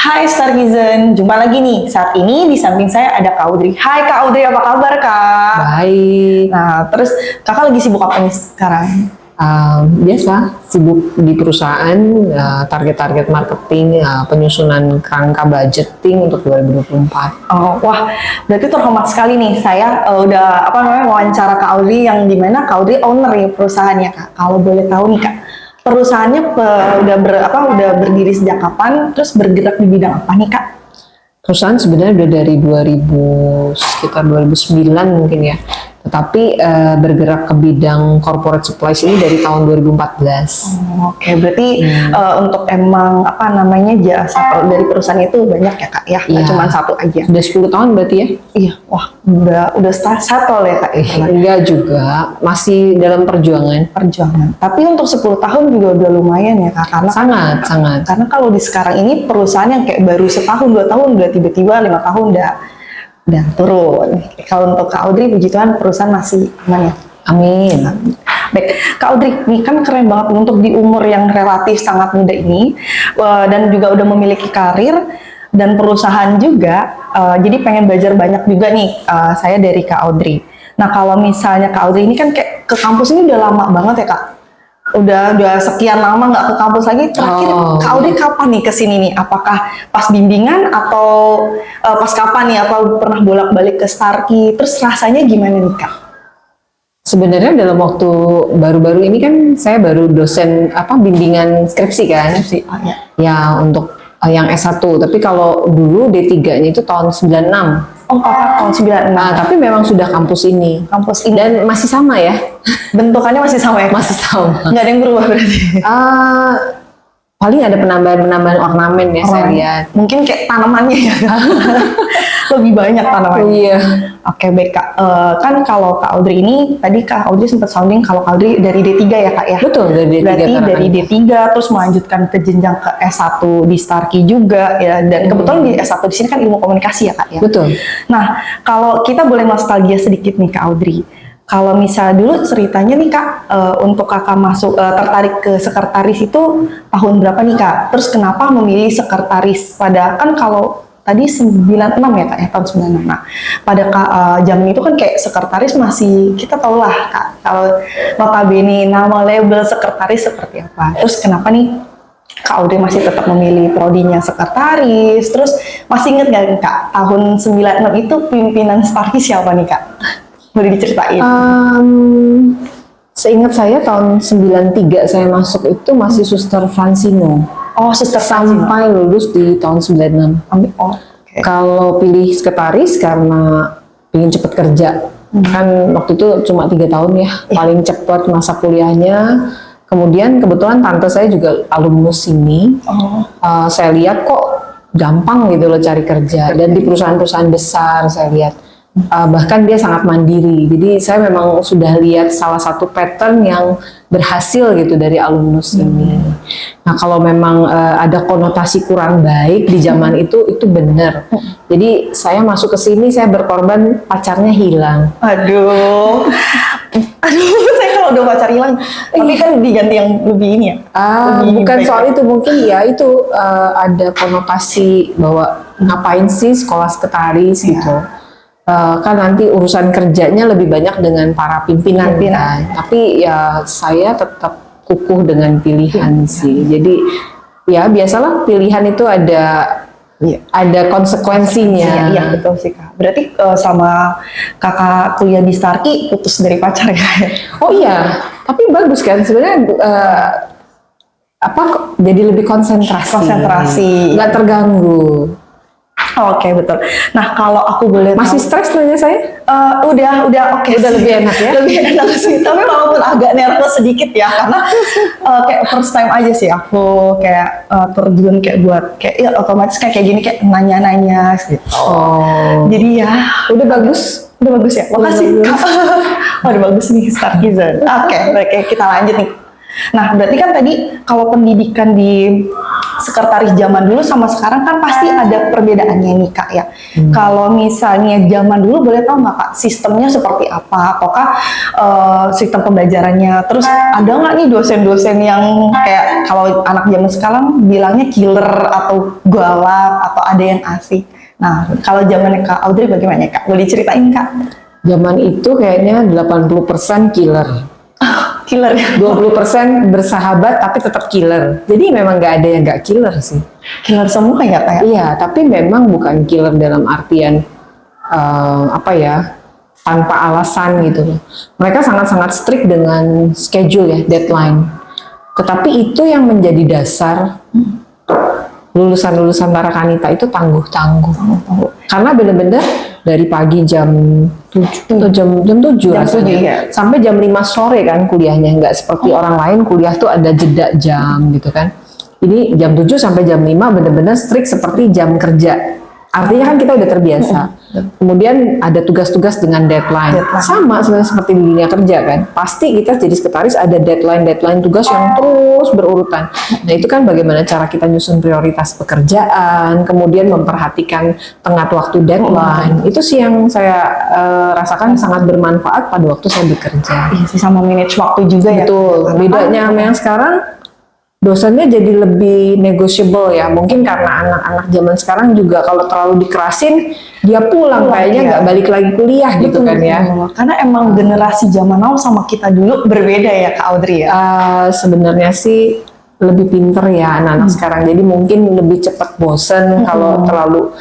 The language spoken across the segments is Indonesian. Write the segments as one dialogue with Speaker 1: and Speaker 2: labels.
Speaker 1: Hai Stargizen, jumpa lagi nih. Saat ini di samping saya ada Kak Audrey. Hai Kak Audrey, apa kabar Kak?
Speaker 2: Baik.
Speaker 1: Nah, terus Kakak lagi sibuk apa nih sekarang?
Speaker 2: Biasa sibuk di perusahaan, target-target marketing, penyusunan kerangka budgeting untuk 2024.
Speaker 1: Oh, wah, berarti terhormat sekali nih. Saya udah wawancara Kak Audrey yang dimana Kak Audrey owner ya perusahaannya Kak. Kalau boleh tahu nih Kak, perusahaannya udah berdiri sejak kapan? Terus bergerak di bidang apa nih Kak?
Speaker 2: Perusahaan sebenarnya udah dari sekitar 2009 mungkin ya. Tetapi bergerak ke bidang corporate supplies ini dari tahun 2014.
Speaker 1: Oke, berarti untuk emang jasa dari perusahaan itu banyak ya Kak ya, nggak cuma satu aja.
Speaker 2: Sudah 10 tahun berarti ya?
Speaker 1: Iya, wah udah settle ya Kak.
Speaker 2: Enggak juga, masih dalam perjuangan.
Speaker 1: Tapi untuk 10 tahun juga udah lumayan ya Kak, karena
Speaker 2: sangat.
Speaker 1: Karena kalau di sekarang ini perusahaan yang kayak baru setahun 2 tahun udah tiba-tiba 5 tahun udah turun. Kalau untuk Kak Audrey, puji Tuhan perusahaan masih aman ya.
Speaker 2: Amin.
Speaker 1: Baik, Kak Audrey, ini kan keren banget untuk di umur yang relatif sangat muda ini, dan juga udah memiliki karir dan perusahaan juga, jadi pengen belajar banyak juga nih saya dari Kak Audrey. Nah kalau misalnya Kak Audrey ini kan kayak ke kampus ini udah lama banget ya Kak? Udah sekian lama nggak ke kampus lagi. Terakhir Kak Audrey kapan nih kesini nih? Apakah pas bimbingan atau pas kapan nih? Atau pernah bolak-balik ke Starkey? Terus rasanya gimana nih Kak?
Speaker 2: Sebenarnya dalam waktu baru-baru ini kan saya baru dosen bimbingan skripsi kan. Ya untuk yang S1. Tapi kalau dulu D3-nya itu tahun 96.
Speaker 1: Oh, Kakak tahun 96.
Speaker 2: Nah, tapi memang sudah kampus ini. Dan masih sama ya.
Speaker 1: Bentukannya masih sama ya?
Speaker 2: Masih sama.
Speaker 1: Nggak ada yang berubah berarti?
Speaker 2: Paling ada penambahan ornamen ya saya lihat.
Speaker 1: Mungkin kayak tanamannya ya. Lebih banyak tanamannya.
Speaker 2: Iya.
Speaker 1: Oke, baik Kak. Kan kalau Kak Audrey ini, tadi Kak Audrey sempat sounding kalau Kak Audrey dari D3 ya Kak ya?
Speaker 2: Betul, dari D3.
Speaker 1: Berarti dari D3 terus melanjutkan ke jenjang ke S1 di Starkey juga ya. Dan kebetulan di S1 di sini kan ilmu komunikasi ya Kak ya?
Speaker 2: Betul.
Speaker 1: Nah, kalau kita boleh nostalgia sedikit nih Kak Audrey. Kalau misalnya dulu ceritanya nih Kak, untuk Kakak masuk tertarik ke sekretaris itu tahun berapa nih Kak? Terus kenapa memilih sekretaris? Padahal kan kalau tadi 96 ya Kak ya, tahun 96. Nah, pada zaman itu kan kayak sekretaris masih, kita tahu lah Kak, kalau notabene nama label sekretaris seperti apa. Terus kenapa nih Kak Audrey masih tetap memilih prodinya sekretaris? Terus masih inget gak Kak, tahun 96 itu pimpinan Starkey siapa nih Kak? Boleh diceritain?
Speaker 2: Seingat saya tahun 93 saya masuk itu masih Suster Francino.
Speaker 1: Oh, Suster Francino.
Speaker 2: Sampai lulus di tahun 96.
Speaker 1: Oh, okay.
Speaker 2: Kalau pilih sekretaris karena ingin cepat kerja. Kan waktu itu cuma 3 tahun ya, paling cepat masa kuliahnya. Kemudian kebetulan tante saya juga alumnus ini. Saya lihat kok gampang gitu loh cari kerja. Dan di perusahaan-perusahaan besar saya lihat. Bahkan dia sangat mandiri, jadi saya memang sudah lihat salah satu pattern yang berhasil gitu dari alumnus ini. Nah kalau memang ada konotasi kurang baik di zaman itu benar. Jadi saya masuk ke sini, saya berkorban pacarnya hilang.
Speaker 1: Aduh, saya kalau udah pacar hilang, tapi kan diganti yang lebih ini ya.
Speaker 2: Bukan soal itu, mungkin ya itu ada konotasi bahwa ngapain sih sekolah sekretaris gitu. Kan nanti urusan kerjanya lebih banyak dengan para pimpinan. Kan. Tapi ya saya tetap kukuh dengan pilihan sih. Jadi ya biasalah pilihan itu ada konsekuensinya.
Speaker 1: Iya betul sih Kak. Berarti sama Kakak kuliah di Starkey putus dari pacar ya?
Speaker 2: Oh iya, tapi bagus kan sebenarnya. Jadi lebih konsentrasi. Nggak terganggu.
Speaker 1: Oke, betul. Nah kalau aku boleh
Speaker 2: masih stres nanya saya?
Speaker 1: Udah oke.
Speaker 2: Udah lebih enak ya?
Speaker 1: Lebih enak sih, tapi walaupun agak nervous sedikit ya, karena kayak first time aja sih aku kayak terjun kayak buat kayak ya otomatis kayak gini kayak nanya-nanya gitu. Jadi ya udah bagus ya. Makasih Kak. Udah bagus nih Starkizen. Oke, baik kita lanjut nih. Nah berarti kan tadi kalau pendidikan di sekretaris zaman dulu sama sekarang kan pasti ada perbedaannya nih Kak ya. Kalau misalnya zaman dulu boleh tahu nggak Kak sistemnya seperti apa? Apakah sistem pembelajarannya? Terus ada nggak nih dosen-dosen yang kayak kalau anak zaman sekarang bilangnya killer atau galak atau ada yang asik? Nah kalau zamannya Kak Audrey bagaimana Kak? Boleh ceritain Kak?
Speaker 2: Zaman itu kayaknya 80% killer.
Speaker 1: Killer ya?
Speaker 2: 20% bersahabat tapi tetap killer. Jadi memang nggak ada yang nggak killer sih.
Speaker 1: Killer semua ya Kak ya?
Speaker 2: Iya, tapi memang bukan killer dalam artian apa ya, tanpa alasan gitu loh. Mereka sangat-sangat strict dengan schedule ya, deadline. Tetapi itu yang menjadi dasar lulusan-lulusan Tarakanita itu tangguh-tangguh. Karena benar-benar dari pagi jam 7 atau jam 7 rasanya,
Speaker 1: ya.
Speaker 2: sampai jam 5 sore kan kuliahnya, nggak seperti orang lain kuliah tuh ada jeda jam gitu kan. Ini jam 7 sampai jam 5 benar-benar strict seperti jam kerja. Artinya kan kita udah terbiasa. Kemudian ada tugas-tugas dengan deadline. Sama sebenarnya seperti di dunia kerja kan. Pasti kita jadi sekretaris ada deadline tugas yang terus berurutan. Nah itu kan bagaimana cara kita nyusun prioritas pekerjaan, kemudian memperhatikan tenggat waktu deadline. Itu sih yang saya rasakan sangat bermanfaat pada waktu saya bekerja.
Speaker 1: Iya sih, sama manage waktu juga ya.
Speaker 2: Betul. Bedanya sama yang sekarang, dosennya jadi lebih negotiable ya. Mungkin karena anak-anak zaman sekarang juga kalau terlalu dikerasin, dia pulang kayaknya nggak balik lagi kuliah gitu kan ya.
Speaker 1: Karena emang generasi zaman now sama kita dulu berbeda ya Kak Audrey ya.
Speaker 2: Sebenarnya sih lebih pinter ya anak-anak sekarang. Jadi mungkin lebih cepat bosen kalau terlalu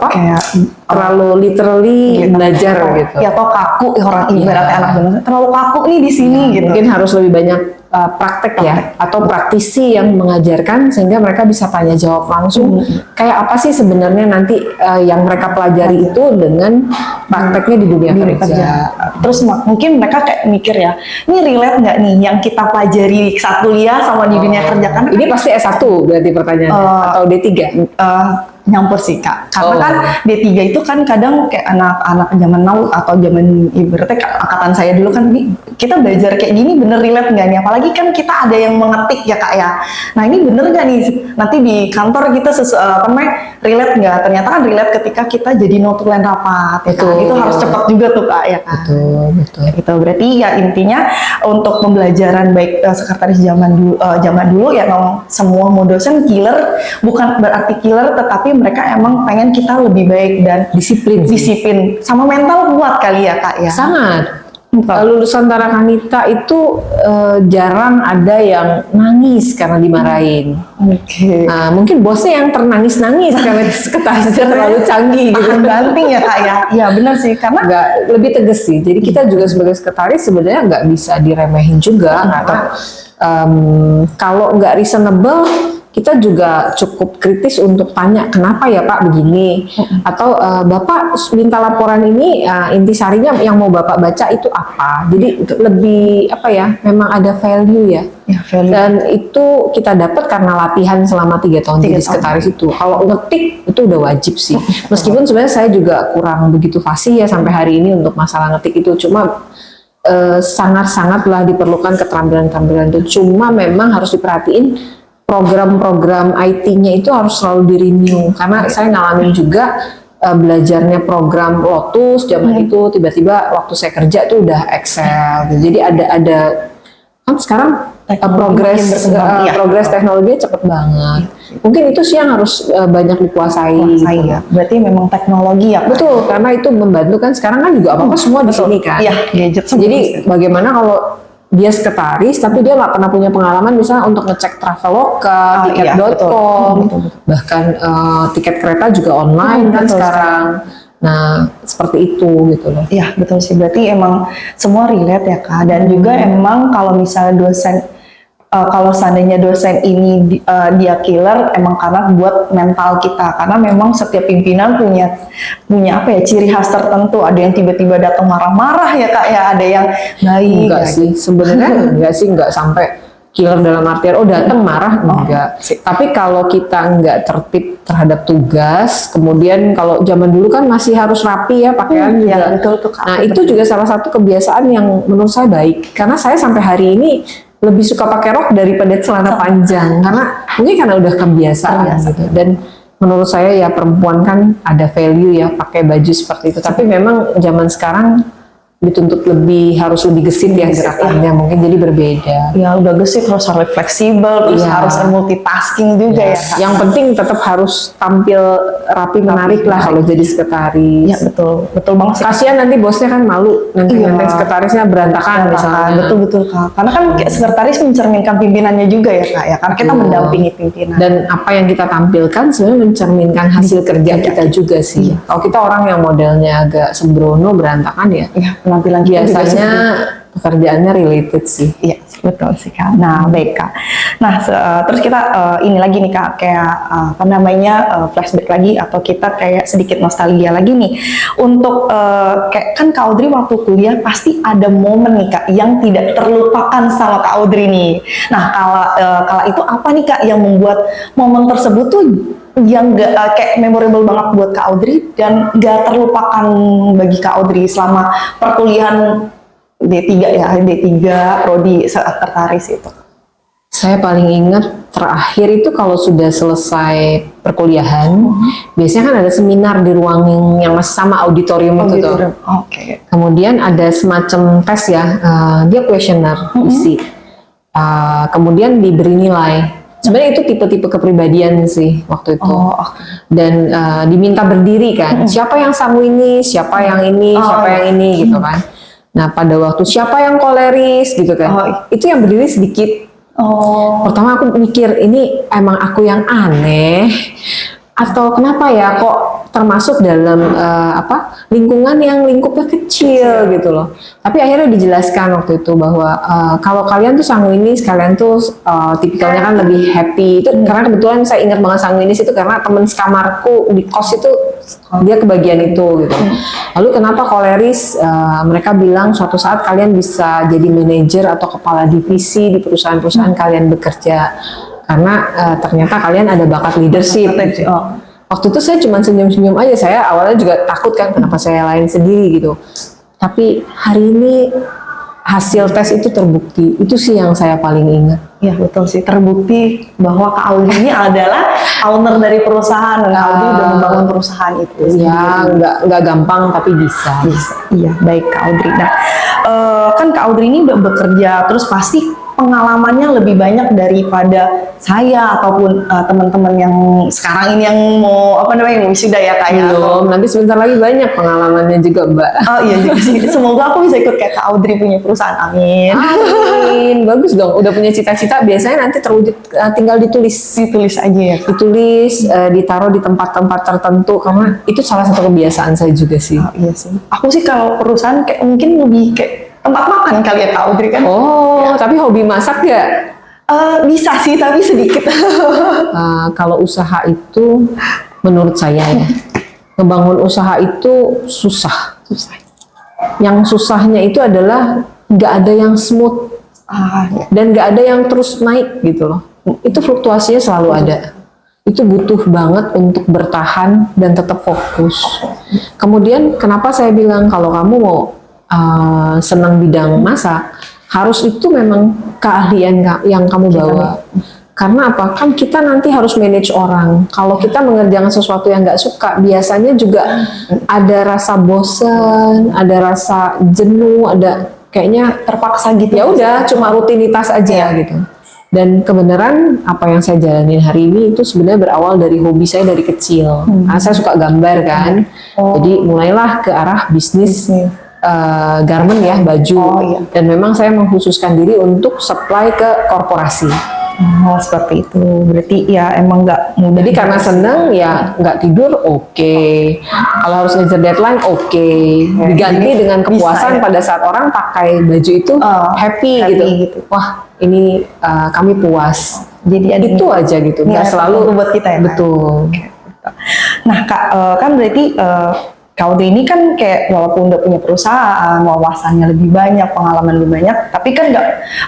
Speaker 2: kayak terlalu literally belajar gitu.
Speaker 1: Ya atau kaku orang ibaratnya anak zaman terlalu kaku nih di sini gitu.
Speaker 2: Mungkin harus lebih banyak praktek ya, atau praktisi yang mengajarkan sehingga mereka bisa tanya jawab langsung kayak apa sih sebenarnya nanti yang mereka pelajari itu dengan prakteknya di dunia kerja.
Speaker 1: Terus mungkin mereka kayak mikir ya, ini relate nggak nih yang kita pelajari saat kuliah sama di dunia kerja kan?
Speaker 2: Ini pasti S1 berarti pertanyaannya atau D3?
Speaker 1: Nyampur sih Kak, karena kan D3 itu kan kadang kayak anak-anak zaman now atau zaman ibaratnya angkatan saya dulu kan kita belajar kayak gini bener relate nggak nih, apalagi kan kita ada yang mengetik ya Kak ya. Nah ini bener nggak nih nanti di kantor kita relate nggak? Ternyata kan relate ketika kita jadi notulen rapat ya kan? Itu harus cepat juga tuh Kak ya kan.
Speaker 2: Betul.
Speaker 1: Itu berarti ya intinya untuk pembelajaran baik sekretaris zaman dulu ya memang semua mau dosen killer, bukan berarti killer tetapi mereka emang pengen kita lebih baik dan disiplin sama mental kuat kali ya Kak ya.
Speaker 2: Sangat. Lulusan Tarakanita itu jarang ada yang nangis karena dimarahin. Nah, mungkin bosnya yang ternangis-nangis karena sekretarisnya terlalu canggih gitu.
Speaker 1: Banting ya Kak ya. Ya benar sih, karena
Speaker 2: nggak lebih tegas sih. Jadi kita juga sebagai sekretaris sebenarnya nggak bisa diremehin juga karena kalau nggak reasonable kita juga cukup kritis untuk tanya kenapa ya Pak begini, atau Bapak minta laporan ini intisarinya yang mau Bapak baca itu apa. Jadi lebih apa ya, memang ada value ya, value. Dan itu kita dapat karena latihan selama 3 tahun jadi sekretaris itu. Kalau ngetik itu udah wajib sih, meskipun sebenarnya saya juga kurang begitu fasih ya sampai hari ini untuk masalah ngetik itu, cuma sangat-sangatlah diperlukan keterampilan-keterampilan itu. Cuma memang harus diperhatiin program-program IT-nya itu harus selalu di-renew, karena saya ngalamin juga belajarnya program Lotus zaman itu tiba-tiba waktu saya kerja tuh udah Excel. Jadi ada kan sekarang progres teknologinya cepet banget. Mungkin itu sih yang harus banyak dikuasai gitu.
Speaker 1: Ya. Berarti memang teknologi ya.
Speaker 2: Betul, karena itu membantu kan sekarang kan juga apa-apa semua di sini kan.
Speaker 1: Iya, gadget semua.
Speaker 2: Jadi bagaimana kalau dia sekretaris tapi dia nggak pernah punya pengalaman misalnya untuk ngecek Traveloka, tiket.com, bahkan tiket kereta juga online kan sekarang. Nah seperti itu gitu loh.
Speaker 1: Iya betul sih, berarti emang semua relate ya Kak. Dan juga emang kalau misalnya dosen, kalau seandainya dosen ini dia killer, emang karena buat mental kita, karena memang setiap pimpinan punya apa ya, ciri khas tertentu. Ada yang tiba-tiba datang marah-marah ya Kak ya, ada yang baik.
Speaker 2: Enggak sih sebenarnya enggak sampai killer dalam artian datang marah, enggak. Tapi kalau kita enggak tertib terhadap tugas, kemudian kalau zaman dulu kan masih harus rapi ya pakaian juga.
Speaker 1: Ya, betul tuh, Kak.
Speaker 2: Nah itu juga salah satu kebiasaan yang menurut saya baik, karena saya sampai hari ini lebih suka pakai rok daripada celana panjang karena mungkin karena udah kebiasaan gitu. Dan menurut saya ya perempuan kan ada value ya pakai baju seperti itu. Tapi memang zaman sekarang dituntut harus lebih gesit ya gerakannya, mungkin jadi berbeda.
Speaker 1: Ya udah gesit, harus fleksibel, terus harus multitasking juga ya Kak.
Speaker 2: Yang penting tetap harus tampil rapi menarik lah kalau jadi sekretaris.
Speaker 1: Ya betul banget sih.
Speaker 2: Kasihan nanti bosnya kan malu nanti sekretarisnya berantakan misalnya.
Speaker 1: Betul Kak. Karena kan sekretaris mencerminkan pimpinannya juga ya Kak ya. Karena kita mendampingi pimpinan.
Speaker 2: Dan apa yang kita tampilkan sebenarnya mencerminkan hasil kerja kita juga sih. Kalau kita orang yang modelnya agak sembrono berantakan ya.
Speaker 1: Penampilan
Speaker 2: biasanya pekerjaannya related sih.
Speaker 1: Iya, betul sih Kak. Nah, baik Kak. Nah, terus kita ini lagi nih Kak, kayak flashback lagi atau kita kayak sedikit nostalgia lagi nih. Untuk kayak kan Kak Audrey waktu kuliah pasti ada momen nih Kak yang tidak terlupakan sama Kak Audrey nih. Nah, kalau itu apa nih Kak yang membuat momen tersebut tuh yang kayak memorable banget buat Kak Audrey dan gak terlupakan bagi Kak Audrey selama perkuliahan D3 ya, D3 prodi sekretaris itu?
Speaker 2: Saya paling ingat terakhir itu kalau sudah selesai perkuliahan, biasanya kan ada seminar di ruang yang masih sama auditorium itu tuh. Kemudian ada semacam tes ya, dia kuesioner isi. Kemudian diberi nilai. Sebenarnya itu tipe-tipe kepribadian sih waktu itu. Dan diminta berdiri kan. Siapa yang sangu ini, siapa yang ini, siapa yang ini gitu kan. Nah pada waktu siapa yang koleris gitu kan. Itu yang berdiri sedikit. Pertama aku mikir ini emang aku yang aneh atau kenapa ya kok termasuk dalam lingkungan yang lingkupnya kecil gitu loh. Tapi akhirnya dijelaskan waktu itu bahwa kalau kalian tuh sanguinis, kalian tuh tipikalnya kan lebih happy. Itu karena kebetulan saya ingat banget sanguinis itu karena teman sekamarku di kos itu dia kebagian itu gitu. Lalu kenapa koleris? Mereka bilang suatu saat kalian bisa jadi manajer atau kepala divisi di perusahaan-perusahaan kalian bekerja. Karena ternyata kalian ada bakat leadership. Waktu itu saya cuma senyum-senyum aja. Saya awalnya juga takut kan kenapa saya lain sendiri gitu. Tapi hari ini hasil tes itu terbukti. Itu sih yang saya paling ingat.
Speaker 1: Ya betul sih, terbukti bahwa Kak Audrey ini adalah owner dari perusahaan. Kak Audrey udah membangun perusahaan itu.
Speaker 2: Ya nggak gampang tapi bisa.
Speaker 1: Iya baik Kak Audrey. Nah kan Kak Audrey ini udah bekerja terus pasti pengalamannya lebih banyak daripada saya ataupun teman-teman yang sekarang ini yang mau mau wisuda ya Kak.
Speaker 2: Belum, nanti sebentar lagi banyak pengalamannya juga Mbak.
Speaker 1: Oh iya juga sih. Semoga aku bisa ikut kayak Kak Audrey punya perusahaan. Amin.
Speaker 2: Amin. Bagus dong. Udah punya cita-cita biasanya nanti terwujud tinggal ditulis aja ya. Ditulis, ditaruh di tempat-tempat tertentu karena itu salah satu kebiasaan saya juga sih.
Speaker 1: Iya sih. Aku sih kalau perusahaan kayak mungkin lebih kayak tempat makan kali ya Kak Audrey kan.
Speaker 2: Tapi hobi masak gak?
Speaker 1: Bisa sih tapi sedikit.
Speaker 2: Kalau usaha itu menurut saya ya, ngebangun usaha itu susah. Yang susahnya itu adalah nggak ada yang smooth dan nggak ada yang terus naik gitu loh. Itu fluktuasinya selalu ada. Itu butuh banget untuk bertahan dan tetap fokus. Kemudian kenapa saya bilang kalau kamu mau senang bidang masak, harus itu memang keahlian yang kamu bawa. Karena apa? Kan kita nanti harus manage orang. Kalau kita mengerjakan sesuatu yang nggak suka, biasanya juga ada rasa bosan, ada rasa jenuh, ada kayaknya terpaksa gitu. Ya udah, cuma rutinitas aja gitu. Dan kebenaran apa yang saya jalanin hari ini itu sebenarnya berawal dari hobi saya dari kecil. Karena saya suka gambar kan. Jadi mulailah ke arah bisnis. Garment ya, baju. Dan memang saya mengkhususkan diri untuk supply ke korporasi.
Speaker 1: Seperti itu. Berarti ya emang nggak mudah.
Speaker 2: Jadi karena seneng ya nggak tidur oke. Kalau harus ngejar deadline oke. Diganti dengan kepuasan pada saat orang pakai baju itu happy gitu. Wah ini kami puas. Jadi itu aja gitu. Nggak selalu
Speaker 1: buat kita ya.
Speaker 2: Betul.
Speaker 1: Nah Kak, kan berarti Kak Audrey ini kan kayak walaupun udah punya perusahaan, wawasannya lebih banyak, pengalaman lebih banyak, tapi kan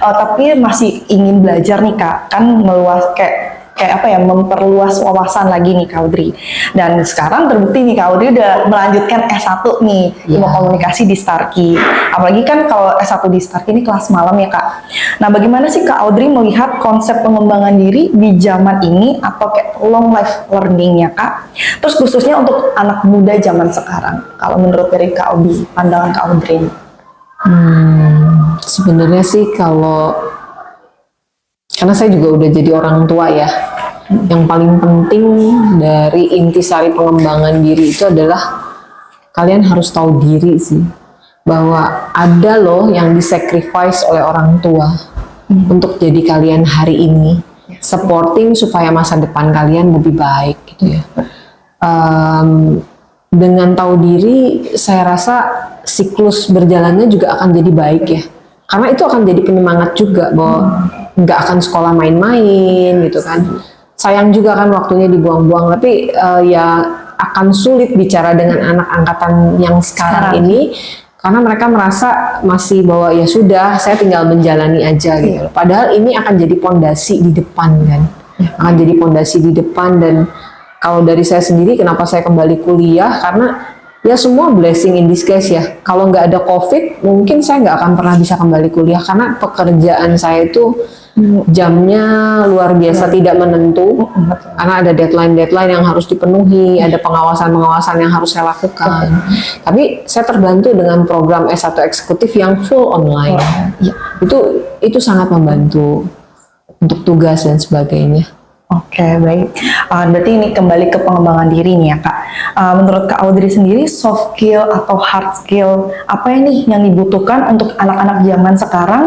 Speaker 1: tapi masih ingin belajar nih Kak, kan meluas kayak kayak apa ya, memperluas wawasan lagi nih Kak Audrey. Dan sekarang terbukti nih Kak Audrey udah melanjutkan S1 nih, ilmu komunikasi di Starkey. Apalagi kan kalau S1 di Starkey ini kelas malam ya Kak. Nah, bagaimana sih Kak Audrey melihat konsep pengembangan diri di zaman ini atau kayak long life learning ya Kak? Terus khususnya untuk anak muda zaman sekarang. Kalau menurut dari Kak Audrey, pandangan Kak Audrey.
Speaker 2: Sebenarnya sih karena saya juga udah jadi orang tua ya, yang paling penting dari intisari pengembangan diri itu adalah kalian harus tahu diri sih, bahwa ada loh yang disacrifice oleh orang tua untuk jadi kalian hari ini, supporting supaya masa depan kalian lebih baik gitu ya. Dengan tahu diri, saya rasa siklus berjalannya juga akan jadi baik ya, karena itu akan jadi penyemangat juga bahwa nggak akan sekolah main-main gitu kan. Sayang juga kan waktunya dibuang-buang, tapi ya akan sulit bicara dengan anak angkatan yang sekarang ini, karena mereka merasa masih bahwa ya sudah, saya tinggal menjalani aja gitu. Padahal ini akan jadi pondasi di depan kan, akan jadi pondasi di depan. Dan kalau dari saya sendiri, kenapa saya kembali kuliah, karena ya semua blessing in disguise ya. Kalau nggak ada COVID, mungkin saya nggak akan pernah bisa kembali kuliah, karena pekerjaan saya itu jamnya luar biasa tidak menentu, karena ada deadline yang harus dipenuhi, ada pengawasan yang harus saya lakukan. Tapi saya terbantu dengan program S1 eksekutif yang full online. Itu sangat membantu untuk tugas dan sebagainya.
Speaker 1: Oke, baik. Berarti ini kembali ke pengembangan diri nih ya Kak. Menurut Kak Audrey sendiri, soft skill atau hard skill apa ya nih yang dibutuhkan untuk anak-anak zaman sekarang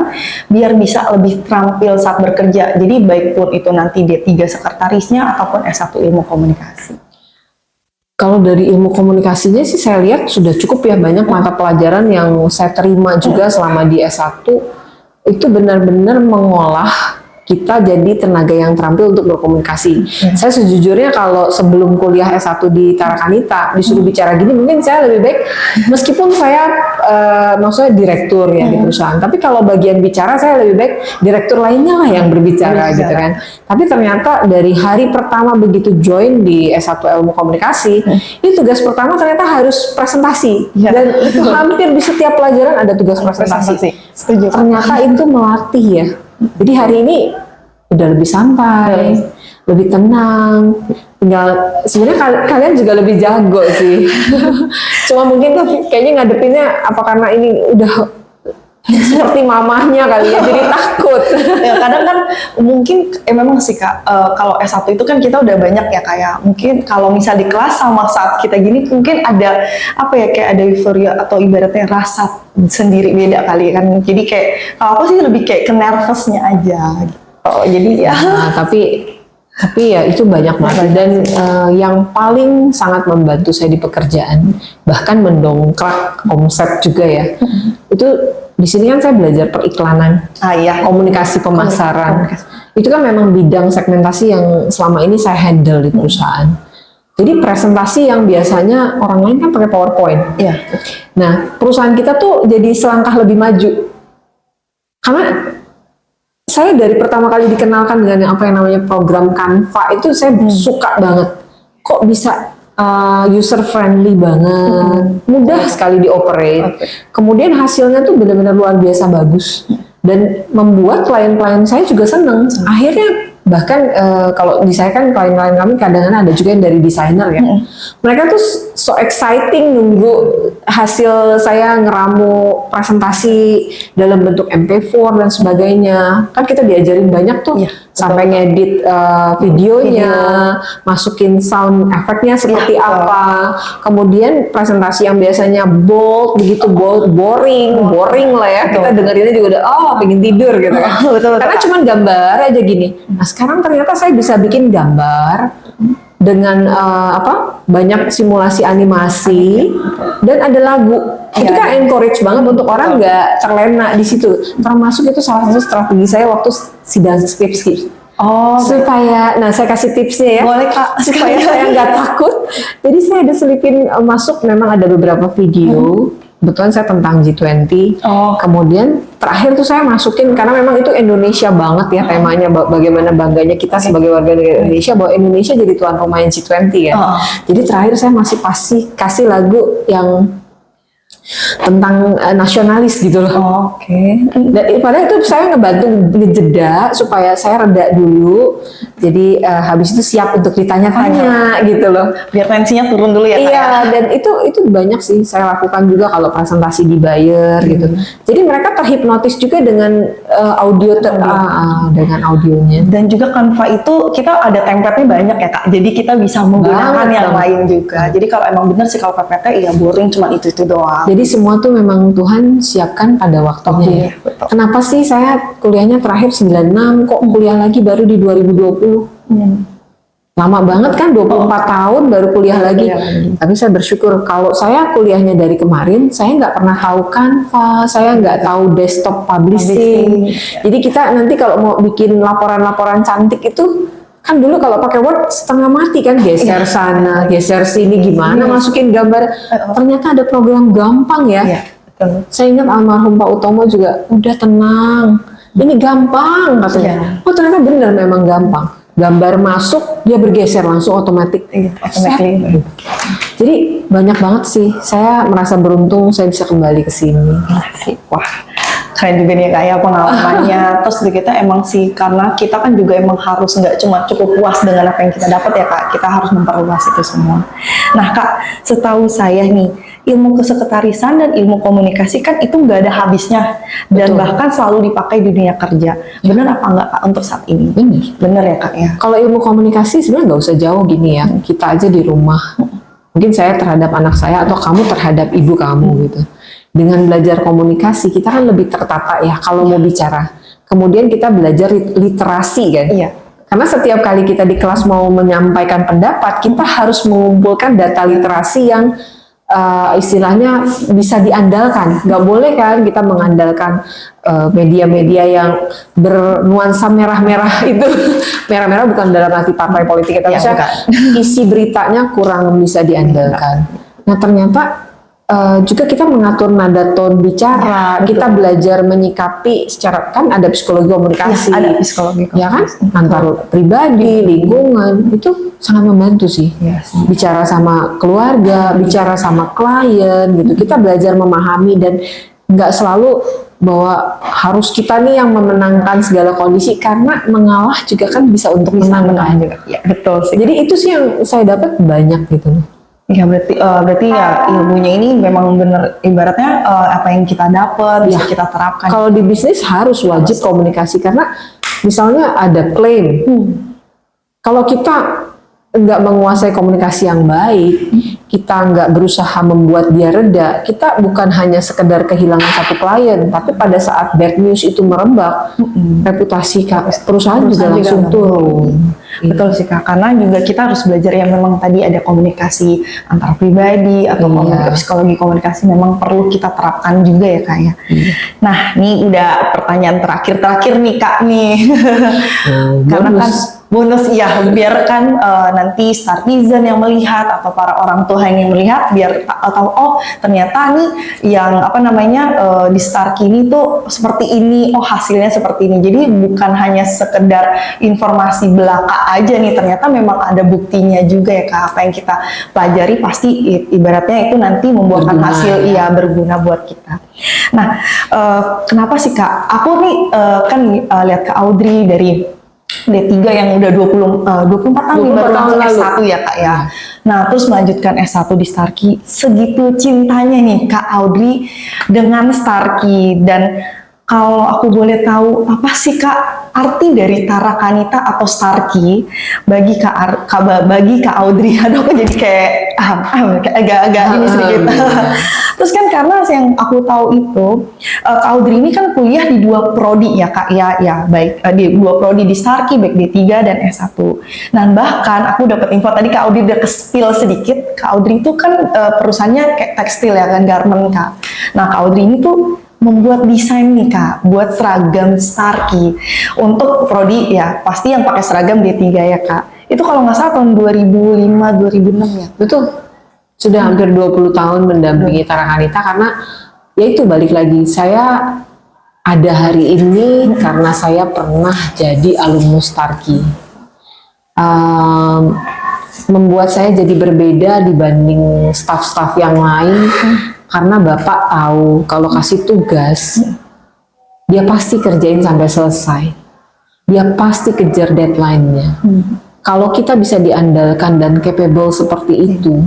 Speaker 1: biar bisa lebih terampil saat bekerja? Jadi baik pun itu nanti D3 sekretarisnya ataupun S1 ilmu komunikasi.
Speaker 2: Kalau dari ilmu komunikasinya sih saya lihat sudah cukup ya, banyak mata pelajaran yang saya terima juga selama di S1 itu benar-benar mengolah kita jadi tenaga yang terampil untuk berkomunikasi. Saya sejujurnya kalau sebelum kuliah S1 di Tarakanita disuruh bicara gini, mungkin saya lebih baik, meskipun saya maksudnya direktur ya di perusahaan, tapi kalau bagian bicara saya lebih baik direktur lainnya lah yang berbicara gitu kan. Tapi ternyata dari hari pertama begitu join di S1 ilmu komunikasi, itu tugas pertama ternyata harus presentasi, dan itu hampir di setiap pelajaran ada tugas presentasi. Ternyata itu melatih ya. Jadi hari ini udah lebih santai, lebih tenang. Tinggal sebenarnya kalian juga lebih jago sih. Cuma mungkin kayaknya ngadepinnya apa karena ini udah seperti mamahnya kali ya, jadi takut.
Speaker 1: Ya, kadang kan mungkin memang sih Kak, kalau S1 itu kan kita udah banyak ya kayak mungkin kalau misal di kelas sama saat kita gini mungkin ada apa ya, kayak ada euforia atau ibaratnya rasa sendiri beda kali kan. Jadi kayak kalau aku sih lebih kayak ke nervousnya aja gitu. Jadi ya.
Speaker 2: Nah, tapi ya itu banyak banget, dan yang paling sangat membantu saya di pekerjaan, bahkan mendongkrak omset juga ya. Itu di sini kan saya belajar periklanan, komunikasi pemasaran. Itu kan memang bidang segmentasi yang selama ini saya handle di perusahaan. Jadi presentasi yang biasanya orang lain kan pakai PowerPoint. Nah, perusahaan kita tuh jadi selangkah lebih maju. Karena saya dari pertama kali dikenalkan dengan apa yang namanya program Canva itu saya suka banget. Kok bisa user friendly banget, mudah sekali dioperate. Kemudian hasilnya tuh benar-benar luar biasa bagus, dan membuat klien-klien saya juga seneng. Akhirnya bahkan kalau di saya kan klien-klien kami kadang-kadang ada juga yang dari desainer ya. Mereka tuh so exciting nunggu hasil saya ngeramu presentasi dalam bentuk MP4 dan sebagainya. Kan kita diajarin banyak tuh, sampai ngedit videonya, masukin sound efeknya seperti apa. Kemudian presentasi yang biasanya bold, begitu boring lah ya. Kita dengerinnya juga udah pengen tidur gitu kan. Karena cuma gambar aja gini. Nah, sekarang ternyata saya bisa bikin gambar dengan banyak simulasi animasi dan ada lagu. Itu kan encourage banget untuk orang nggak terlena di situ. Termasuk itu salah satu strategi saya waktu sidang skripsi. Supaya, nah saya kasih tipsnya ya.
Speaker 1: Boleh Kak.
Speaker 2: Supaya saya nggak takut. Jadi saya ada selipin masuk, memang ada beberapa video kebetulan saya tentang G20.
Speaker 1: Oh.
Speaker 2: Kemudian terakhir tuh saya masukin karena memang itu Indonesia banget ya temanya, bagaimana bangganya kita sebagai warga negara Indonesia bahwa Indonesia jadi tuan rumah G20 ya. Jadi terakhir saya masih kasih lagu yang tentang nasionalis gitu loh.
Speaker 1: Oke.
Speaker 2: Dan padahal itu saya ngebantu ngejeda supaya saya reda dulu. Jadi habis itu siap untuk ditanya-tanya gitu loh.
Speaker 1: Biar tensinya turun dulu ya, Kak.
Speaker 2: Iya, dan itu banyak sih saya lakukan juga kalau presentasi dibayar gitu. Jadi mereka terhipnotis juga dengan dengan audionya.
Speaker 1: Dan juga Canva itu kita ada template-nya banyak ya, Kak. Jadi kita bisa menggunakan yang lain juga. Jadi kalau emang bener sih kalau PPT ya boring cuma itu doang.
Speaker 2: Jadi semua tuh memang Tuhan siapkan pada waktunya.
Speaker 1: Betul.
Speaker 2: Kenapa sih saya kuliahnya terakhir 96 kok kuliah lagi baru di 2020? Lama banget kan, 24 tahun baru kuliah lagi. Tapi saya bersyukur kalau saya kuliahnya dari kemarin, saya nggak pernah tahu Canva, saya nggak tahu desktop publishing. Jadi kita nanti kalau mau bikin laporan-laporan cantik itu, kan dulu kalau pakai Word setengah mati kan, geser sana, geser sini, gimana masukin gambar. Ternyata ada program gampang ya.
Speaker 1: Betul.
Speaker 2: Saya ingat almarhum Pak Utomo juga, udah tenang, ini gampang katanya. Oh ternyata benar memang gampang. Gambar masuk, dia bergeser langsung otomatis. Jadi banyak banget sih. Saya merasa beruntung saya bisa kembali ke sini.
Speaker 1: Wah, keren juga nih Kak ya pengalamannya. Terus kita emang sih karena kita kan juga emang harus nggak cuma cukup puas dengan apa yang kita dapat ya Kak. Kita harus memperluas itu semua. Nah Kak, setahu saya nih ilmu kesekretarisan dan ilmu komunikasi kan itu nggak ada habisnya dan bahkan selalu dipakai di dunia kerja. Benar apa enggak Kak untuk saat ini? Benar ya Kak ya.
Speaker 2: Kalau ilmu komunikasi sebenarnya nggak usah jauh gini ya. Kita aja di rumah. Mungkin saya terhadap anak saya atau kamu terhadap ibu kamu gitu. Dengan belajar komunikasi kita kan lebih tertata ya kalau mau bicara. Kemudian kita belajar literasi kan.
Speaker 1: Iya.
Speaker 2: Karena setiap kali kita di kelas mau menyampaikan pendapat, kita harus mengumpulkan data literasi yang istilahnya bisa diandalkan. Nggak boleh kan kita mengandalkan media-media yang bernuansa merah-merah itu. Merah-merah bukan dalam arti partai politik, tapi isi beritanya kurang bisa diandalkan. Nah ternyata juga kita mengatur nada tone bicara, kita belajar menyikapi secara, kan ada psikologi komunikasi,
Speaker 1: ada psikologi komunikasi.
Speaker 2: Ya kan, antar pribadi, lingkungan, itu sangat membantu sih. Bicara sama keluarga, bicara sama klien, gitu. Kita belajar memahami dan nggak selalu bahwa harus kita nih yang memenangkan segala kondisi, karena mengalah juga kan bisa untuk menang juga.
Speaker 1: Ya, betul sih.
Speaker 2: Jadi itu sih yang saya dapat banyak gitu.
Speaker 1: Ya berarti ya ilmunya ini memang benar ibaratnya apa yang kita dapat bisa kita terapkan.
Speaker 2: Kalau di bisnis harus wajib komunikasi karena misalnya ada klaim. Kalau kita nggak menguasai komunikasi yang baik, kita nggak berusaha membuat dia reda, kita bukan hanya sekedar kehilangan satu klien, tapi pada saat bad news itu merebak, reputasi perusahaan juga langsung turun.
Speaker 1: Betul sih Kak, karena juga kita harus belajar yang memang tadi ada komunikasi antar pribadi atau psikologi komunikasi memang perlu kita terapkan juga ya Kak ya. Nah ini udah pertanyaan terakhir nih Kak nih. Karena kan bonus ya, biar kan nanti Startizen yang melihat atau para orang tua yang melihat biar tahu oh ternyata nih yang apa namanya di Starkey ini tuh seperti ini, oh hasilnya seperti ini. Jadi bukan hanya sekedar informasi belaka aja nih, ternyata memang ada buktinya juga ya Kak. Apa yang kita pelajari pasti ibaratnya itu nanti membuahkan hasil berguna buat kita. Nah kenapa sih Kak? Aku nih kan lihat Kak Audrey dari D3 yang udah 24 tahun baru langsung S1 ya Kak ya. Nah terus melanjutkan S1 di Starkey. Segitu cintanya nih Kak Audrey dengan Starkey. Dan kalau aku boleh tahu apa sih Kak arti dari Tara Kanita atau Starkey bagi Kak Audrey? Aduh aku jadi kayak agak ini sedikit. Terus kan karena yang aku tahu itu Kak Audrey ini kan kuliah di 2 prodi ya Kak ya baik di 2 prodi di Starkey baik D3 dan S1. Nah bahkan aku dapat info tadi Kak Audrey udah ke-spill sedikit. Kak Audrey itu kan perusahaannya kayak tekstil ya kan, garment Kak. Nah Kak Audrey ini tuh membuat desain nih Kak, buat seragam Starkey untuk prodi ya, pasti yang pakai seragam D3 ya Kak. Itu kalau nggak salah tahun 2005-2006 ya.
Speaker 2: Betul. Sudah hampir 20 tahun mendampingi Tarakanita karena ya itu balik lagi, saya ada hari ini karena saya pernah jadi alumnus Starkey. Membuat saya jadi berbeda dibanding staf-staf yang lain karena Bapak tahu kalau kasih tugas dia pasti kerjain sampai selesai, dia pasti kejar deadline-nya. Kalau kita bisa diandalkan dan capable seperti itu,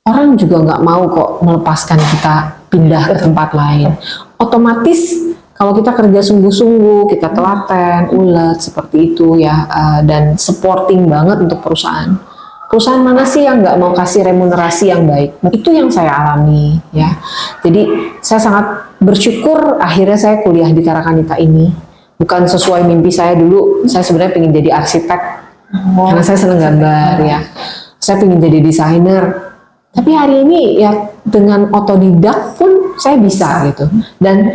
Speaker 2: orang juga nggak mau kok melepaskan kita pindah ke tempat lain. Otomatis kalau kita kerja sungguh-sungguh, kita telaten, ulet seperti itu ya, dan supporting banget untuk perusahaan. Perusahaan mana sih yang nggak mau kasih remunerasi yang baik? Itu yang saya alami ya. Jadi saya sangat bersyukur akhirnya saya kuliah di Tarakanita ini. Bukan sesuai mimpi saya dulu. Saya sebenarnya pengen jadi arsitek karena saya senang gambar ya. Saya pengen jadi desainer. Tapi hari ini ya dengan otodidak pun saya bisa gitu. Dan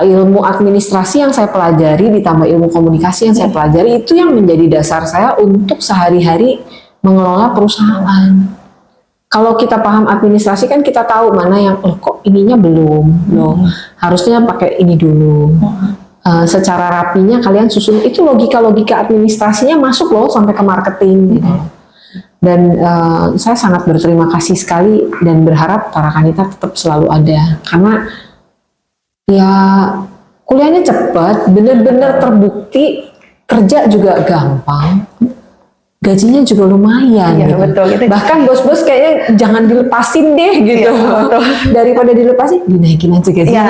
Speaker 2: ilmu administrasi yang saya pelajari ditambah ilmu komunikasi yang saya pelajari itu yang menjadi dasar saya untuk sehari-hari mengelola perusahaan. Kalau kita paham administrasi kan kita tahu mana yang kok ininya belum, loh harusnya pakai ini dulu. Secara rapinya kalian susun, itu logika-logika administrasinya masuk loh sampai ke marketing gitu. Dan saya sangat berterima kasih sekali dan berharap Tarakanita tetap selalu ada karena ya kuliahnya cepat, benar-benar terbukti, kerja juga gampang. Gajinya juga lumayan gitu.
Speaker 1: Betul, gitu.
Speaker 2: Bahkan bos-bos kayaknya jangan dilepasin deh gitu. Daripada dilepasin, dinaikin aja gajinya.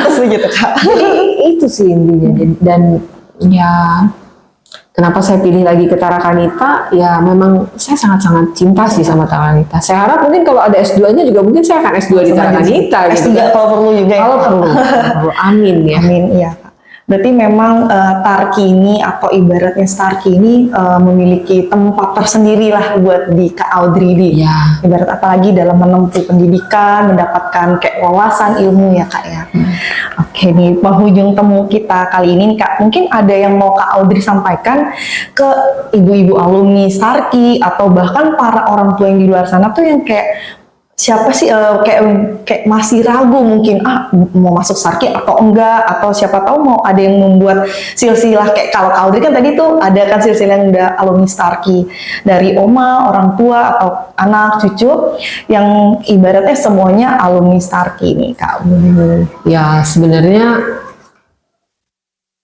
Speaker 1: Terus gitu Kak.
Speaker 2: Jadi itu sih intinya. Dan ya kenapa saya pilih lagi ke Tarakanita, ya memang saya sangat-sangat cinta sih sama Tarakanita. Saya harap mungkin kalau ada S2-nya juga mungkin saya akan S2 di Tarakanita gitu.
Speaker 1: S3 kalau perlu juga.
Speaker 2: Kalau perlu. Amin ya.
Speaker 1: Amin, iya. Berarti memang Tarki ini atau ibaratnya Starkey ini memiliki tempat tersendiri lah buat di Kak Audrey di.
Speaker 2: Ya.
Speaker 1: Ibarat apalagi dalam menempuh pendidikan, mendapatkan kayak wawasan ilmu ya Kak ya. Oke nih, penghujung temu kita kali ini nih Kak, mungkin ada yang mau Kak Audrey sampaikan ke ibu-ibu alumni Starkey atau bahkan para orang tua yang di luar sana tuh yang kayak siapa sih kayak masih ragu mungkin mau masuk Starkey atau enggak, atau siapa tahu mau ada yang membuat silsilah kayak kalau Kak Audrey kan tadi tuh ada kan silsilah yang udah alumni Starkey dari oma, orang tua atau anak cucu yang ibaratnya semuanya alumni Starkey nih Kak Audrey.
Speaker 2: Ya sebenarnya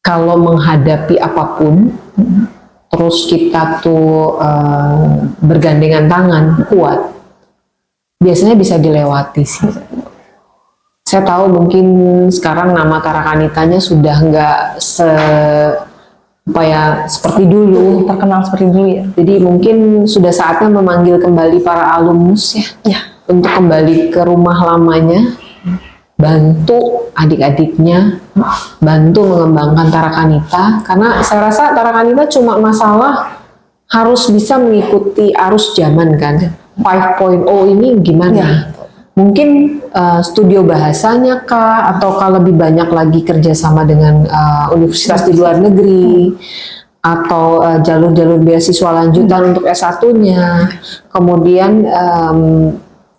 Speaker 2: kalau menghadapi apapun terus kita tuh bergandengan tangan kuat, biasanya bisa dilewati sih. Saya tahu mungkin sekarang nama Tarakanitanya sudah nggak seperti dulu,
Speaker 1: Terkenal seperti dulu ya.
Speaker 2: Jadi mungkin sudah saatnya memanggil kembali para alumnus ya, untuk kembali ke rumah lamanya, bantu adik-adiknya, bantu mengembangkan Tarakanita. Karena saya rasa Tarakanita cuma masalah harus bisa mengikuti arus zaman kan. 5.0 ini gimana? Mungkin studio bahasanya kah, ataukah lebih banyak lagi kerjasama dengan universitas di luar negeri, atau jalur-jalur beasiswa lanjutan untuk S1-nya. Kemudian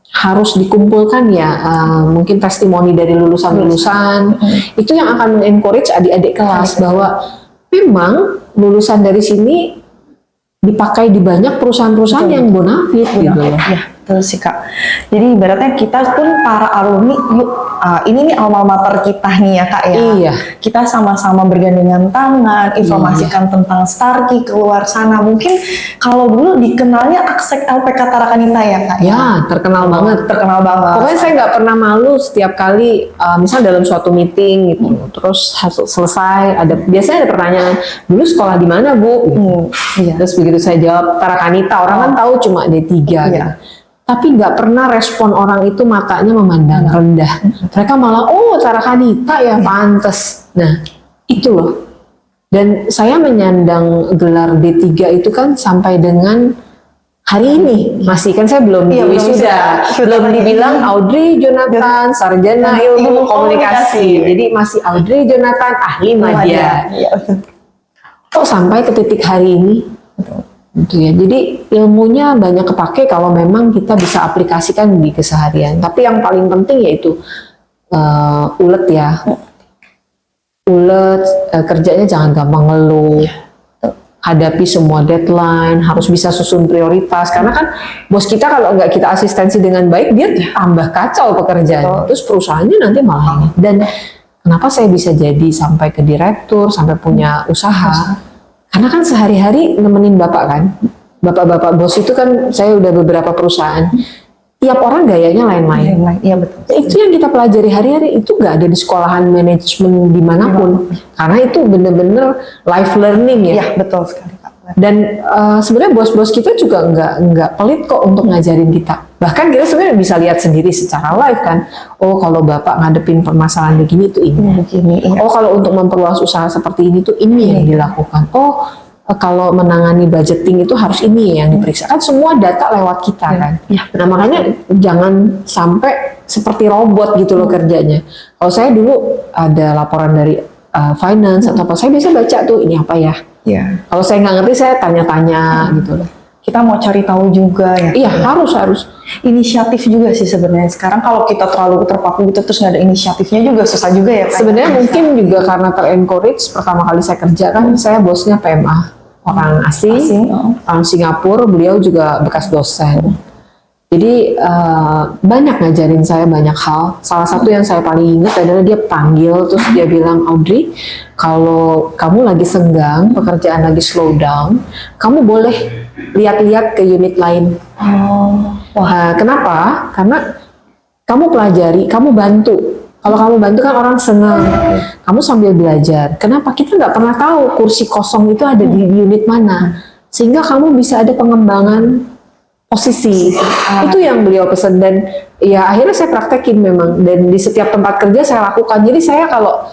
Speaker 2: harus dikumpulkan ya, mungkin testimoni dari lulusan-lulusan. Itu yang akan mengencourage adik-adik kelas bahwa memang lulusan dari sini dipakai di banyak perusahaan-perusahaan yang bonafit gitu loh.
Speaker 1: Ya, betul sih Kak. Jadi ibaratnya kita pun para alumni, yuk ini nih alma mater kita nih ya Kak ya.
Speaker 2: Iya.
Speaker 1: Kita sama-sama bergandengan tangan, informasikan tentang Starkey keluar sana. Mungkin kalau dulu dikenalnya Aksek LPK Tarakanita ya Kak.
Speaker 2: Ya, terkenal banget.
Speaker 1: Terkenal banget.
Speaker 2: Pokoknya saya nggak pernah malu setiap kali, misal dalam suatu meeting gitu, terus selesai biasanya ada pertanyaan, dulu sekolah di mana Bu?
Speaker 1: Iya.
Speaker 2: Terus begitu saya jawab Tarakanita, orang kan tahu cuma D3 gitu. Tapi nggak pernah respon orang itu matanya memandang rendah. Mereka malah, oh Tarakanita ya pantes. Nah, itu loh. Dan saya menyandang gelar D3 itu kan sampai dengan hari ini. Masih kan saya belum wisuda. Belum dibilang Audrey Jonathan, sarjana ilmu komunikasi. Jadi masih Audrey Jonathan, ahli media. Kok sampai ke titik hari ini? Gitu ya. Jadi ilmunya banyak kepake kalau memang kita bisa aplikasikan di keseharian. Tapi yang paling penting yaitu ulet ya. Ulet, kerjanya jangan gampang ngeluh. Hadapi semua deadline, harus bisa susun prioritas. Karena kan bos kita kalau nggak kita asistensi dengan baik, dia tambah kacau pekerjaannya. Terus perusahaannya nanti malah ini. Dan kenapa saya bisa jadi sampai ke direktur, sampai punya usaha? Karena kan sehari-hari nemenin bapak kan. Bapak-bapak bos itu kan, saya udah beberapa perusahaan. Tiap orang gayanya lain-lain.
Speaker 1: Iya betul.
Speaker 2: Itu yang kita pelajari hari-hari, itu nggak ada di sekolahan manajemen dimanapun. Karena itu bener-bener life learning ya.
Speaker 1: Iya betul sekali Kak.
Speaker 2: Dan sebenarnya bos-bos kita juga nggak pelit kok untuk ngajarin kita. Bahkan kita sebenarnya bisa lihat sendiri secara live kan. Oh kalau bapak ngadepin permasalahan begini itu ini.
Speaker 1: Begini,
Speaker 2: Oh kalau untuk memperluas usaha seperti ini tuh ini yang dilakukan. Oh kalau menangani budgeting itu harus ini yang diperiksa. Kan semua data lewat kita kan.
Speaker 1: Iya,
Speaker 2: Nah makanya jangan sampai seperti robot gitu loh kerjanya. Kalau saya dulu ada laporan dari finance atau apa, saya biasa baca tuh ini apa ya.
Speaker 1: Iya.
Speaker 2: Kalau saya nggak ngerti saya tanya-tanya gitu loh.
Speaker 1: Kita mau cari tahu juga ya.
Speaker 2: Iya harus.
Speaker 1: Inisiatif juga sih sebenarnya. Sekarang kalau kita terlalu terpaku gitu terus nggak ada inisiatifnya juga susah juga ya Kak.
Speaker 2: Sebenarnya mungkin juga karena ter-encourage pertama kali saya kerja kan saya bosnya PMA. Orang asing, orang Singapura, beliau juga bekas dosen. Jadi banyak ngajarin saya banyak hal. Salah satu yang saya paling ingat adalah dia panggil, terus dia bilang, Audrey, kalau kamu lagi senggang, pekerjaan lagi slow down, kamu boleh lihat-lihat ke unit lain. Kenapa? Karena kamu pelajari, kamu bantu. Kalau kamu bantu kan orang senang, kamu sambil belajar. Kenapa? Kita nggak pernah tahu kursi kosong itu ada di unit mana, sehingga kamu bisa ada pengembangan posisi. Itu yang beliau pesan dan ya akhirnya saya praktekin memang. Dan di setiap tempat kerja saya lakukan. Jadi saya kalau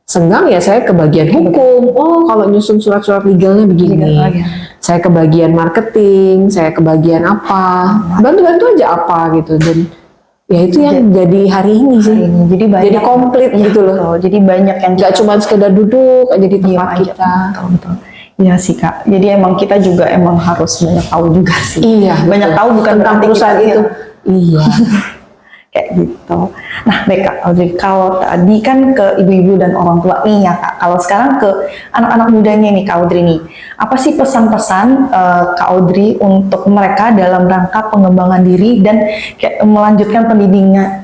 Speaker 2: senggang ya saya ke bagian hukum. Oh kalau nyusun surat-surat legalnya begini. Saya ke bagian marketing, saya ke bagian apa, bantu-bantu aja apa gitu. Dan ya itu yang jadi hari ini sih.
Speaker 1: Jadi banyak,
Speaker 2: jadi komplit gitu loh.
Speaker 1: Jadi banyak yang
Speaker 2: nggak cuma sekedar duduk aja di tempat kita.
Speaker 1: Betul. Iya sih Kak. Jadi emang kita juga emang harus banyak tahu juga sih.
Speaker 2: Iya.
Speaker 1: Banyak tahu bukan
Speaker 2: tentang
Speaker 1: berarti
Speaker 2: perusahaan
Speaker 1: kita
Speaker 2: itu. Iya.
Speaker 1: Kayak gitu. Nah baik Kak Audrey, kalau tadi kan ke ibu-ibu dan orang tua nih ya Kak. Kalau sekarang ke anak-anak mudanya nih Kak Audrey nih. Apa sih pesan-pesan Kak Audrey untuk mereka dalam rangka pengembangan diri dan kayak melanjutkan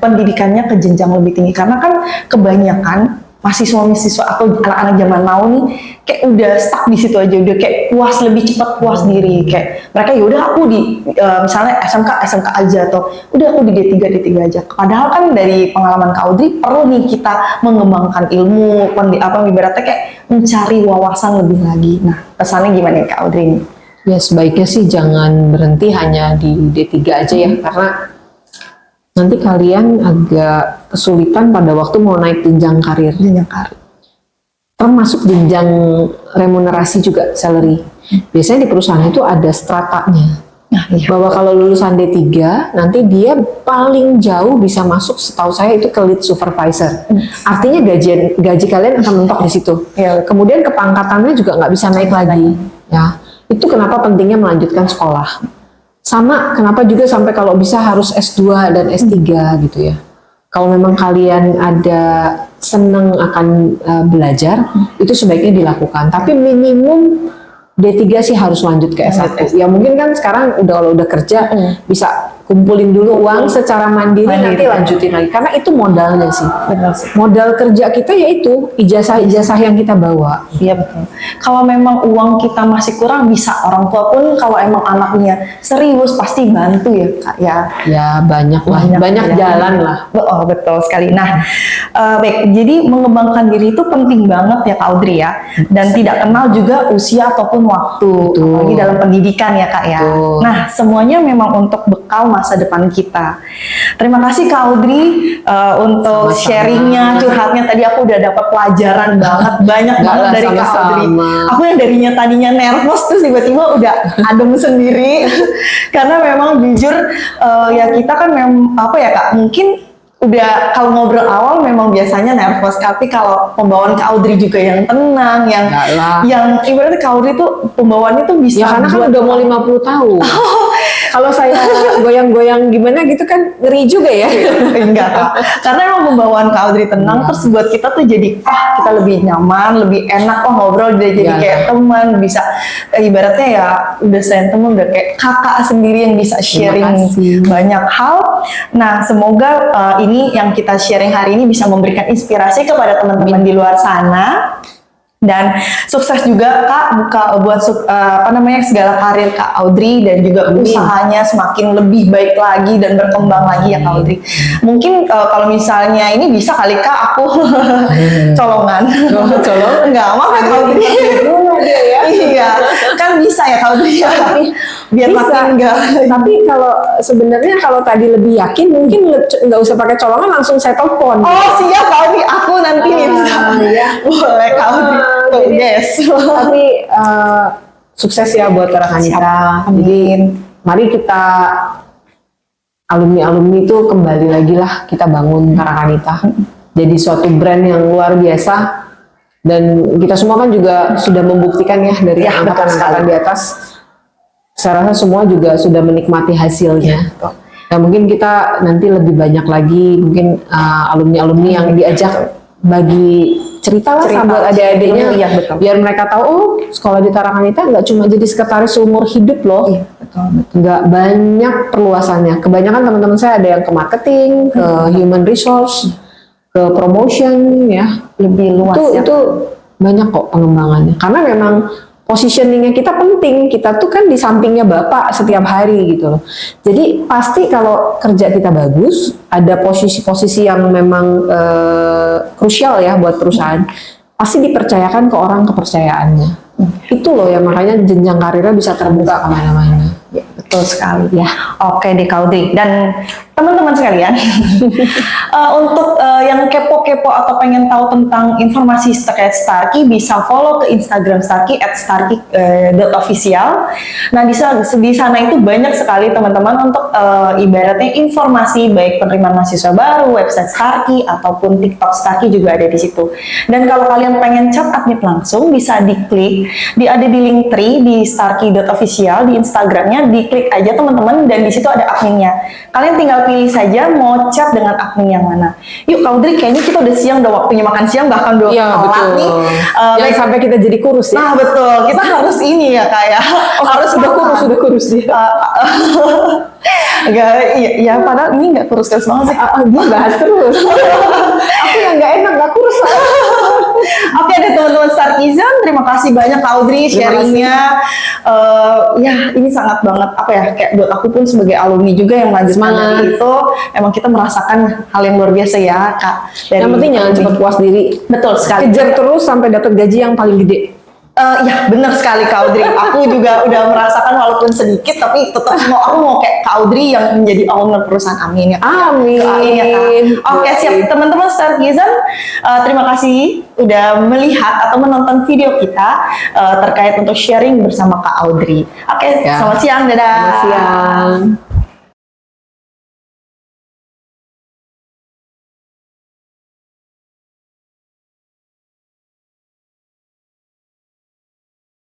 Speaker 1: pendidikannya ke jenjang lebih tinggi? Karena kan kebanyakan mahasiswa-mahasiswa atau anak-anak zaman now nih kayak udah stuck di situ aja, udah kayak puas, lebih cepat puas diri, kayak mereka ya udah aku di misalnya SMK aja atau udah aku di D3 aja. Padahal kan dari pengalaman Kak Audrey perlu nih kita mengembangkan ilmu, ibaratnya kayak mencari wawasan lebih lagi. Nah pesannya gimana Kak Audrey?
Speaker 2: Ya sebaiknya sih jangan berhenti hanya di D3 aja ya, karena nanti kalian agak kesulitan pada waktu mau naik jenjang karir. Termasuk jenjang remunerasi juga, salary. Biasanya di perusahaan itu ada stratanya. Bahwa kalau lulusan D3, nanti dia paling jauh bisa masuk, setahu saya itu ke lead supervisor. Artinya gaji kalian akan mentok di situ. Kemudian kepangkatannya juga nggak bisa naik lagi. Ya, itu kenapa pentingnya melanjutkan sekolah. Sama kenapa juga sampai kalau bisa harus S2 dan S3 gitu ya. Kalau memang kalian ada seneng akan belajar, itu sebaiknya dilakukan. Tapi minimum D3 sih harus lanjut ke S1. Ya mungkin kan sekarang kalau udah kerja bisa kumpulin dulu uang secara mandiri nanti lanjutin lagi. Karena itu modalnya sih. Modal kerja kita yaitu ijazah yang kita bawa.
Speaker 1: Iya betul. Kalau memang uang kita masih kurang, bisa orang tua pun kalau emang anaknya serius pasti bantu ya Kak ya.
Speaker 2: Ya banyak jalan lah.
Speaker 1: Oh betul sekali. Nah baik, jadi mengembangkan diri itu penting banget ya Kak Audrey ya. Dan tidak kenal juga usia ataupun waktu, apalagi dalam pendidikan ya Kak ya. Nah semuanya memang untuk bekal masa depan kita. Terima kasih Kak Audrey untuk sharingnya, curhatnya. Tadi aku udah dapat pelajaran banget banget dari Kak Audrey. Aku yang tadinya nervous terus tiba-tiba udah adem sendiri. Karena memang jujur ya kita kan memang apa ya Kak, mungkin udah kalau ngobrol awal memang biasanya nervous, tapi kalau pembawaan Kak Audrey juga yang tenang,
Speaker 2: Enggak lah.
Speaker 1: yang ibaratnya Kak Audrey tuh pembawaannya tuh bisa
Speaker 2: Ya karena kan
Speaker 1: buat-
Speaker 2: udah mau 50 tahun. Kalau saya goyang-goyang gimana gitu kan ngeri juga ya.
Speaker 1: enggak Kak, karena emang pembawaan Kak Audrey tenang, terus buat kita tuh jadi kita lebih nyaman, lebih enak ngobrol, udah jadi
Speaker 2: Iya.
Speaker 1: kayak teman, bisa ibaratnya ya udah selain teman udah kayak kakak sendiri yang bisa sharing
Speaker 2: kasih.
Speaker 1: banyak hal. Nah semoga ini yang kita sharing hari ini bisa memberikan inspirasi kepada teman-teman di luar sana. Dan sukses juga Kak buat segala karir Kak Audrey, dan juga usahanya semakin lebih baik lagi dan berkembang lagi ya Kak Audrey. Mungkin kalau misalnya ini bisa kali Kak aku colongan.
Speaker 2: Colongan?
Speaker 1: Enggak, maaf ya Kak Audrey. Iya, kan bisa ya Kak Audrey ya. Biar
Speaker 2: Bisa.
Speaker 1: makin enggak.
Speaker 2: Tapi kalau sebenarnya kalau tadi lebih yakin mungkin nggak usah pakai colongan, langsung saya telepon.
Speaker 1: Oh siap Kak Audrey, aku nanti minta.
Speaker 2: Iya.
Speaker 1: Boleh Kak Audrey. Tuh,
Speaker 2: Jadi,
Speaker 1: yes.
Speaker 2: Tapi sukses ya buat Tarakanita. Jadi mari kita alumni-alumni itu kembali lagi lah kita bangun Tarakanita. Jadi suatu brand yang luar biasa, dan kita semua kan juga sudah membuktikan ya dari
Speaker 1: Ya, betul
Speaker 2: angkatan-angkatan
Speaker 1: sekali.
Speaker 2: di atas. Saya rasa semua juga sudah menikmati hasilnya.
Speaker 1: Betul.
Speaker 2: Nah mungkin kita nanti lebih banyak lagi mungkin alumni-alumni yang diajak bagi cerita lah
Speaker 1: Cerita.
Speaker 2: sama adik-adiknya,
Speaker 1: Iya, betul.
Speaker 2: biar mereka tahu oh sekolah di Tarakanita nggak cuma jadi sekretaris seumur hidup loh.
Speaker 1: Iya, betul.
Speaker 2: Nggak banyak perluasannya. Kebanyakan teman-teman saya ada yang ke marketing, ke human resource, ke promotion ya.
Speaker 1: Lebih luas ya.
Speaker 2: Itu banyak kok pengembangannya. Karena memang positioningnya kita penting. Kita tuh kan di sampingnya Bapak setiap hari gitu loh. Jadi pasti kalau kerja kita bagus, ada posisi-posisi yang memang krusial ya buat perusahaan, pasti dipercayakan ke orang kepercayaannya. Itu loh yang makanya jenjang karirnya bisa terbuka kemana-mana.
Speaker 1: Ya, betul sekali.
Speaker 2: Ya.
Speaker 1: Oke deh Kak Audrey. Dan teman-teman sekalian, untuk yang kepo-kepo atau pengen tahu tentang informasi terkait Starkey, bisa follow ke Instagram Starkey @starkey.official. Nah di sana itu banyak sekali teman-teman untuk ibaratnya informasi baik penerimaan mahasiswa baru, website Starkey ataupun TikTok Starkey juga ada di situ. Dan kalau kalian pengen chat admin langsung, bisa diklik, ada di link tree di starkey.official di Instagramnya, diklik aja teman-teman, dan di situ ada adminnya. Kalian tinggal pilih saja mau chat dengan admin yang mana. Yuk Kak Audrey, kayaknya kita udah siang, udah waktunya makan siang, bahkan udah
Speaker 2: Iya
Speaker 1: telat
Speaker 2: betul.
Speaker 1: nih.
Speaker 2: Yang sampai kita jadi kurus ya.
Speaker 1: Nah betul, kita harus ini ya kayak harus
Speaker 2: sudah
Speaker 1: makan.
Speaker 2: kurus dia.
Speaker 1: Enggak, ya padahal ini nggak kurus-kurus banget sih.
Speaker 2: Dia bahas terus. Aku yang nggak enak nggak kurus.
Speaker 1: Oke deh teman-teman Starkizan, terima kasih banyak Kak Audrey sharingnya. Ya ini sangat banget apa ya, kayak buat aku pun sebagai alumni juga yang melanjutkan
Speaker 2: Semangat.
Speaker 1: dari itu, emang kita merasakan hal yang luar biasa ya Kak.
Speaker 2: Yang penting jangan cepat puas diri.
Speaker 1: Betul sekali.
Speaker 2: Kejar terus sampai dapat gaji yang paling gede.
Speaker 1: Ya benar sekali Kak Audrey. Aku juga udah merasakan walaupun sedikit, tapi tetap aku mau kayak Kak Audrey yang menjadi owner perusahaan. Amin ya.
Speaker 2: Amin.
Speaker 1: Doain ya Kak. Oke siap teman-teman Starkizan. Terima kasih udah melihat atau menonton video kita terkait untuk sharing bersama Kak Audrey. Oke,
Speaker 2: Ya.
Speaker 1: selamat siang, dadah.
Speaker 2: Selamat siang.